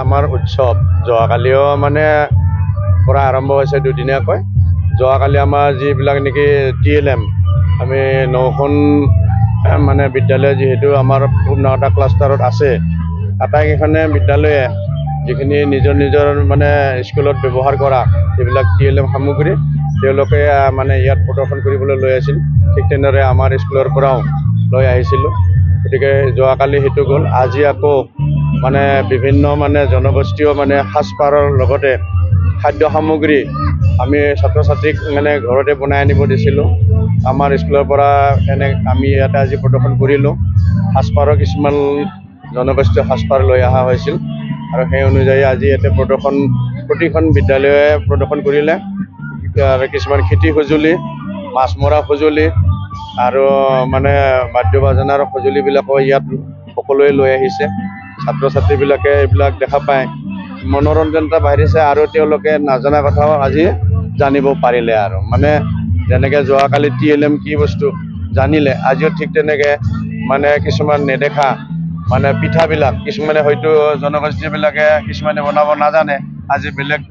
আমাৰ উৎসৱ যোৱাকালিও মানে পৰা আৰম্ভ হৈছে দুদিনীয়াকৈ। যোৱাকালি আমাৰ যিবিলাক নেকি TLM আমি 9খন মানে বিদ্যালয় যিহেতু আমাৰ পূৰ্ণতা ক্লাষ্টাৰত আছে, আটাইকেইখনে বিদ্যালয়ে যিখিনি নিজৰ নিজৰ মানে স্কুলত ব্যৱহাৰ কৰা যিবিলাক TLM সামগ্ৰী তেওঁলোকে মানে ইয়াত প্ৰদৰ্শন কৰিবলৈ লৈ আছিল। ঠিক তেনেদৰে আমাৰ স্কুলৰ পৰাও লৈ আহিছিলোঁ। গতিকে যোৱাকালি সেইটো গ'ল। আজি আকৌ মানে বিভিন্ন মানে জনগোষ্ঠীয় মানে সাজপাৰৰ লগতে খাদ্য সামগ্ৰী আমি ছাত্ৰ ছাত্ৰীক মানে ঘৰতে বনাই আনিব দিছিলোঁ। আমাৰ স্কুলৰ পৰা আমি ইয়াতে আজি প্ৰদৰ্শন কৰিলোঁ। সাজপাৰৰ কিছুমান জনগোষ্ঠীয় সাজপাৰ লৈ অহা হৈছিল আৰু সেই অনুযায়ী আজি ইয়াতে প্ৰতিখন বিদ্যালয়ে প্ৰদৰ্শন কৰিলে। আৰু কিছুমান খেতি সঁজুলি, মাছ মৰা সঁজুলি আৰু মানে বাদ্য বাজনাৰ সঁজুলিবিলাকো ইয়াত সকলোৱে লৈ আহিছে। ছাত্ৰ ছাত্ৰীবিলাকে এইবিলাক দেখা পায় মনোৰঞ্জন এটা বাঢ়িছে আৰু তেওঁলোকে নজনা কথাও আজি জানিব পাৰিলে। আৰু মানে যেনেকৈ যোৱাকালি TLM কি বস্তু জানিলে, আজিও ঠিক তেনেকৈ মানে কিছুমান নেদেখা মানে পিঠাবিলাক কিছুমানে হয়তো জনগোষ্ঠীবিলাকে কিছুমানে বনাব নাজানে। আজি বেলেগ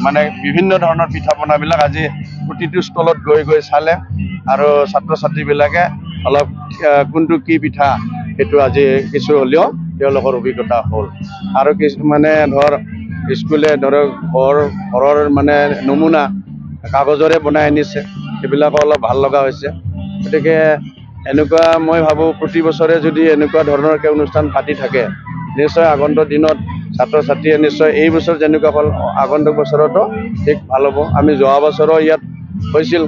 মানে বিভিন্ন ধৰণৰ পিঠা পনাবিলাক আজি প্ৰতিটো ষ্টলত গৈ গৈ চালে আৰু ছাত্ৰ ছাত্ৰীবিলাকে অলপ কোনটো কি পিঠা সেইটো আজি কিছু হ'লেও তেওঁলোকৰ অভিজ্ঞতা হ'ল। আৰু কিছুমানে স্কুলে ঘৰৰ মানে নমুনা কাগজৰে বনাই আনিছে, সেইবিলাকো অলপ ভাল লগা হৈছে। গতিকে এনেকুৱা মই ভাবোঁ প্ৰতি বছৰে যদি এনেকুৱা ধৰণৰ অনুষ্ঠান পাতি থাকে নিশ্চয় আগন্তুক দিনত ছাত্ৰ ছাত্ৰীয়ে নিশ্চয় এই বছৰ যেনেকুৱা হ'ল আগন্তুক বছৰতো ঠিক ভাল হ'ব। আমি যোৱা বছৰো ইয়াত হৈছিল,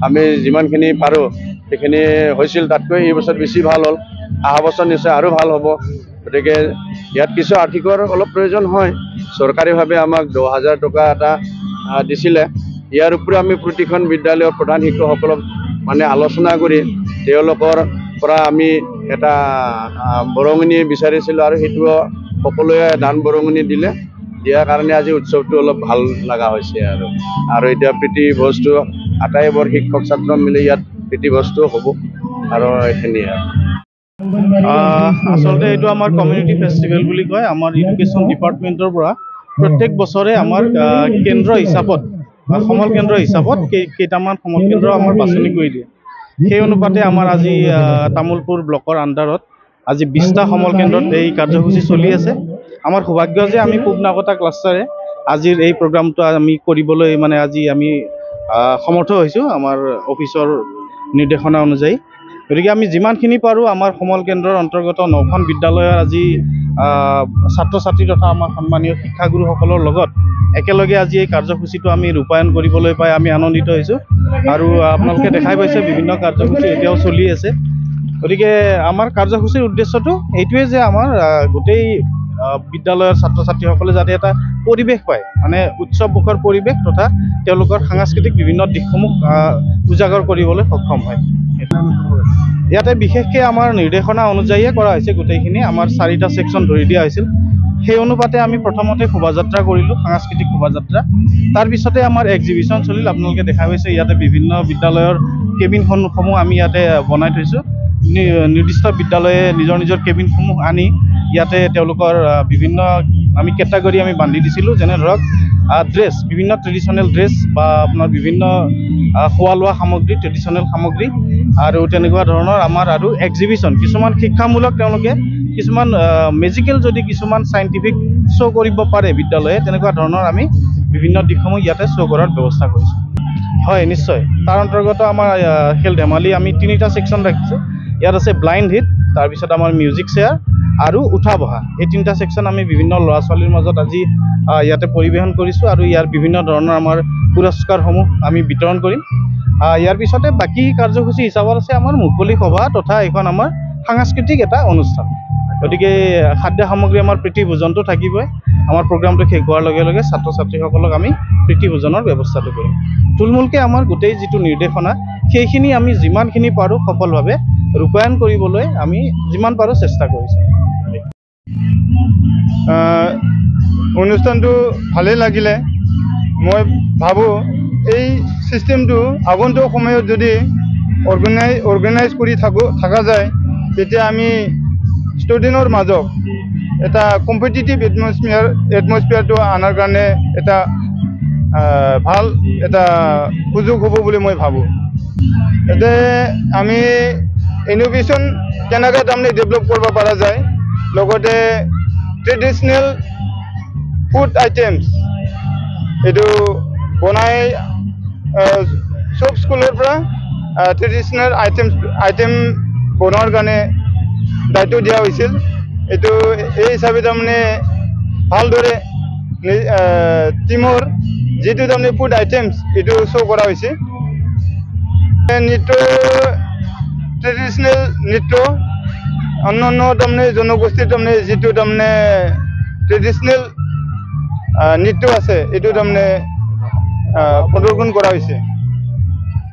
আমি যিমানখিনি পাৰোঁ সেইখিনি হৈছিল, তাতকৈ এই বছৰ বেছি ভাল হ'ল। অহা বছৰ নিশ্চয় আৰু ভাল হ'ব। গতিকে ইয়াত কিছু আৰ্থিকৰ অলপ প্ৰয়োজন হয়। চৰকাৰীভাৱে আমাক 10,000 টকা এটা দিছিলে। ইয়াৰ উপৰিও আমি প্ৰতিখন বিদ্যালয়ৰ প্ৰধান শিক্ষকসকলক মানে আলোচনা কৰি তেওঁলোকৰ পৰা আমি এটা বৰঙণি বিচাৰিছিলোঁ আৰু সেইটো সকলোৱে দান বৰঙণি দিয়াৰ কাৰণে আজি উৎসৱটো অলপ ভাল লগা হৈছে। আৰু এতিয়া প্ৰীতি ভোজটো আটাইবোৰ শিক্ষক ছাত্ৰ মিলি ইয়াত প্ৰীতি ভোজটো হ'ব আৰু এইখিনিয়ে। আচলতে এইটো আমাৰ কমিউনিটি ফেষ্টিভেল বুলি কয়। আমাৰ এডুকেশ্যন ডিপাৰ্টমেণ্টৰ পৰা প্ৰত্যেক বছৰে আমাৰ কেন্দ্ৰ হিচাপত সমল কেন্দ্ৰ হিচাপত কেইটামান সমল কেন্দ্ৰ আমাৰ বাছনি কৰি দিয়ে। সেই অনুপাতে আমাৰ আজি তামোলপুৰ ব্লকৰ আণ্ডাৰত আজি 20টা সমল কেন্দ্ৰত এই কাৰ্যসূচী চলি আছে। আমাৰ সৌভাগ্য যে আমি পূব নাকটা ক্লাষ্টাৰে আজিৰ এই প্ৰগ্ৰামটো আমি কৰিবলৈ মানে আজি আমি সমৰ্থ হৈছোঁ আমাৰ অফিচৰ নিৰ্দেশনা অনুযায়ী। গতিকে আমি যিমানখিনি পাৰোঁ আমাৰ সমল কেন্দ্ৰৰ অন্তৰ্গত 9খন বিদ্যালয়ৰ আজি ছাত্ৰ ছাত্ৰী তথা আমাৰ সন্মানীয় শিক্ষাগুৰুসকলৰ লগত একেলগে আজি এই কাৰ্যসূচীটো আমি ৰূপায়ণ কৰিবলৈ পাই আমি আনন্দিত হৈছোঁ। আৰু আপোনালোকে দেখাই পাইছে বিভিন্ন কাৰ্যসূচী এতিয়াও চলি আছে। গতিকে আমাৰ কাৰ্যসূচীৰ উদ্দেশ্যটো এইটোৱে যে আমাৰ গোটেই বিদ্যালয়ৰ ছাত্ৰ ছাত্ৰীসকলে যাতে এটা পৰিৱেশ পায়, মানে উৎসৱমুখৰ পৰিৱেশ তথা তেওঁলোকৰ সাংস্কৃতিক বিভিন্ন দিশসমূহ উজাগৰ কৰিবলৈ সক্ষম হয়। ইয়াতে বিশেষকৈ আমাৰ নিৰ্দেশনা অনুযায়ীয়ে কৰা হৈছে গোটেইখিনি। আমাৰ 4টা ছেকশ্যন ধৰি দিয়া হৈছিল। সেই অনুপাতে আমি প্ৰথমতে শোভাযাত্ৰা কৰিলোঁ, সাংস্কৃতিক শোভাযাত্ৰা। তাৰপিছতে আমাৰ এক্সিবিশ্যন চলিল। আপোনালোকে দেখা পাইছে ইয়াতে বিভিন্ন বিদ্যালয়ৰ কেবিনসমূহ আমি ইয়াতে বনাই থৈছোঁ। নিৰ্দিষ্ট বিদ্যালয়ে নিজৰ নিজৰ কেবিনসমূহ আনি ইয়াতে তেওঁলোকৰ বিভিন্ন আমি কেটাগৰী আমি বান্ধি দিছিলোঁ। যেনে ধৰক ড্ৰেছ, বিভিন্ন ট্ৰেডিশ্যনেল ড্ৰেছ বা আপোনাৰ বিভিন্ন খোৱা লোৱা সামগ্ৰী, ট্ৰেডিশ্যনেল সামগ্ৰী আৰু তেনেকুৱা ধৰণৰ আমাৰ আৰু এক্সিবিশ্যন কিছুমান শিক্ষামূলক তেওঁলোকে কিছুমান মেজিকেল যদি কিছুমান চাইণ্টিফিক শ্ব' কৰিব পাৰে বিদ্যালয়ে, তেনেকুৱা ধৰণৰ আমি বিভিন্ন দিশসমূহ ইয়াতে শ্ব' কৰাৰ ব্যৱস্থা কৰিছোঁ। হয়, নিশ্চয়। তাৰ অন্তৰ্গত আমাৰ খেল ধেমালি আমি 3টা ছেকশ্যন ৰাখিছোঁ। ইয়াত আছে ব্লাইণ্ড হিট, তাৰপিছত আমাৰ মিউজিক চেয়াৰ আৰু উঠা বহা। এই 3টা ছেকশ্যন আমি বিভিন্ন ল'ৰা ছোৱালীৰ মাজত আজি ইয়াতে পৰিৱেশন কৰিছোঁ আৰু ইয়াৰ বিভিন্ন ধৰণৰ আমাৰ পুৰস্কাৰসমূহ আমি বিতৰণ কৰিম। ইয়াৰ পিছতে বাকী কাৰ্যসূচী হিচাপত আছে আমাৰ মুকলি সভা তথা এইখন আমাৰ সাংস্কৃতিক এটা অনুষ্ঠান। গতিকে খাদ্য সামগ্ৰী আমাৰ প্ৰীতি ভোজনটো থাকিবই। আমাৰ প্ৰগ্ৰামটো শেষ হোৱাৰ লগে লগে ছাত্ৰ ছাত্ৰীসকলক আমি প্ৰীতি ভোজনৰ ব্যৱস্থাটো কৰিম। থুলমূলকৈ আমাৰ গোটেই যিটো নিৰ্দেশনা সেইখিনি আমি যিমানখিনি পাৰোঁ সফলভাৱে ৰূপায়ণ কৰিবলৈ আমি যিমান পাৰোঁ চেষ্টা কৰিছোঁ। অনুষ্ঠানটো ভালেই লাগিলে। মই ভাবোঁ এই ছিষ্টেমটো আগন্তুক সময়ত যদি অৰ্গেনাইজ কৰি থকা যায় তেতিয়া আমি ষ্টুডেণ্টৰ মাজত এটা কম্পিটিটিভ এটমস্ফিয়াৰটো আনাৰ কাৰণে এটা ভাল এটা সুযোগ হ'ব বুলি মই ভাবোঁ এতে আমি ইনোভেশ্যন কেনেকৈ তাৰমানে ডেভেলপ কৰিব পৰা যায় লগতে ট্ৰেডিশ্যনেল ফুড আইটেমছ এইটো বনাই সব স্কুলৰ পৰা ট্ৰেডিশ্যনেল আইটেম বনোৱাৰ কাৰণে দায়িত্ব দিয়া হৈছিল এইটো এই হিচাপে তাৰমানে ভালদৰে টিমৰ যিটো তাৰমানে ফুড আইটেমছ এইটো শ্ব' কৰা হৈছে নৃত্য ট্ৰেডিশ্যনেল নৃত্য অন্যান্য তাৰমানে জনগোষ্ঠীৰ তাৰমানে যিটো তাৰমানে ট্ৰেডিশ্যনেল নৃত্য আছে এইটো তাৰমানে প্ৰদৰ্শন কৰা হৈছে